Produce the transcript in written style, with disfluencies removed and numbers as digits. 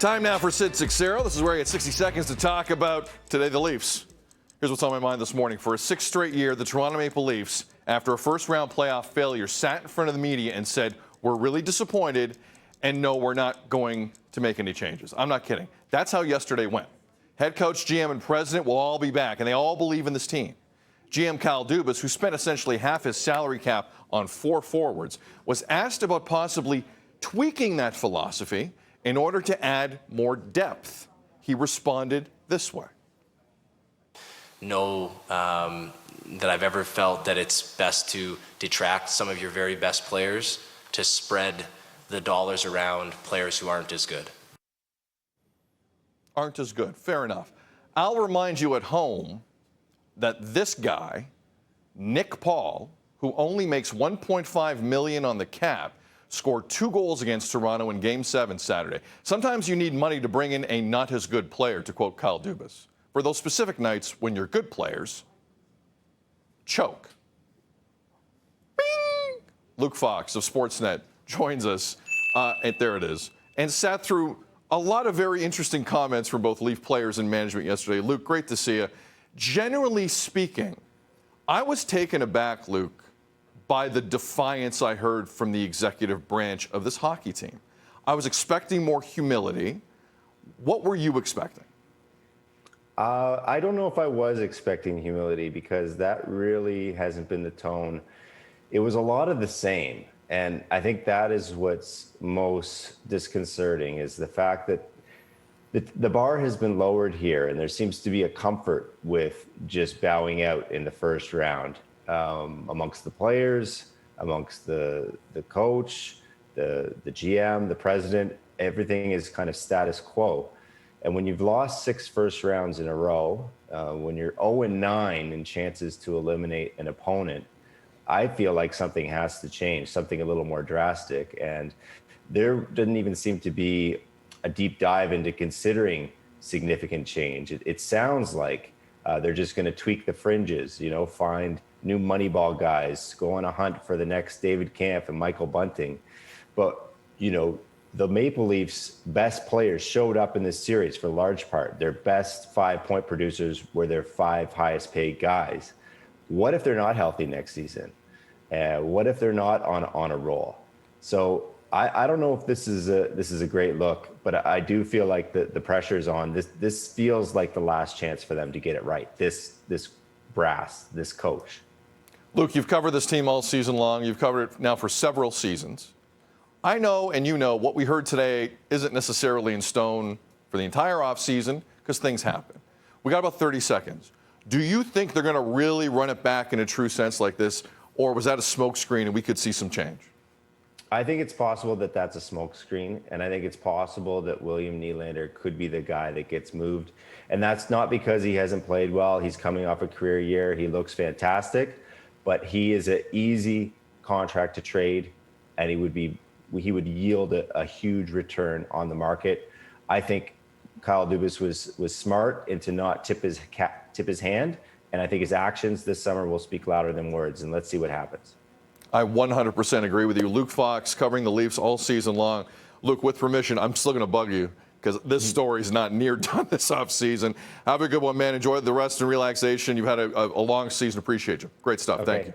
Time now for Sid Sixero. This is where I get 60 seconds to talk about today the Leafs. Here's what's on my mind this morning. For a sixth straight year, the Toronto Maple Leafs, after a first-round playoff failure, sat in front of the media and said, we're really disappointed, and no, we're not going to make any changes. I'm not kidding. That's how yesterday went. Head coach, GM, and president will all be back, and they all believe in this team. GM Kyle Dubas, who spent essentially half his salary cap on 4 forwards, was asked about possibly tweaking that philosophy in order to add more depth. He responded this way. Know that I've ever felt that it's best to detract some of your very best players to spread the dollars around players who aren't as good. Aren't as good. Fair enough. I'll remind you at home that this guy, Nick Paul, who only makes $1.5 million on the cap, scored 2 goals against Toronto in Game 7 Saturday. Sometimes you need money to bring in a not as good player, to quote Kyle Dubas. For those specific nights when your good players choke. Bing! Luke Fox of Sportsnet joins us, and there it is, and sat through a lot of very interesting comments from both Leaf players and management yesterday. Luke, great to see you. Generally speaking, I was taken aback, Luke, by the defiance I heard from the executive branch of this hockey team. I was expecting more humility. What were you expecting? I don't know if I was expecting humility, because that really hasn't been the tone. It was a lot of the same. And I think that is what's most disconcerting, is the fact that the bar has been lowered here, and there seems to be a comfort with just bowing out in the first round. Amongst the players, amongst the coach, the GM, the president, everything is kind of status quo. And when you've lost 6 first rounds in a row, when you're 0-9 in chances to eliminate an opponent, I feel like something has to change, something a little more drastic. And there didn't even seem to be a deep dive into considering significant change. It sounds like they're just going to tweak the fringes, find new Moneyball guys, go on a hunt for the next David Kampf and Michael Bunting. But, the Maple Leafs' best players showed up in this series for large part. Their best 5-point producers were their 5 highest paid guys. What if they're not healthy next season? What if they're not on a roll? So I don't know if this is a great look, but I do feel like the pressure's on. This feels like the last chance for them to get it right. This brass, this coach. Luke, you've covered this team all season long. You've covered it now for several seasons. I know, and you know, what we heard today isn't necessarily in stone for the entire offseason, because things happen. We got about 30 seconds. Do you think they're going to really run it back in a true sense like this, or was that a smokescreen and we could see some change? I think it's possible that that's a smokescreen, and I think it's possible that William Nylander could be the guy that gets moved. And that's not because he hasn't played well. He's coming off a career year. He looks fantastic, but he is an easy contract to trade, and he would yield a huge return on the market. I think Kyle Dubas was smart into not tip his hand, and I think his actions this summer will speak louder than words, and let's see what happens. I 100% agree with you. Luke Fox covering the Leafs all season long. Luke, with permission, I'm still going to bug you because this story is not near done this offseason. Have a good one, man. Enjoy the rest and relaxation. You've had a long season. Appreciate you. Great stuff. Okay. Thank you.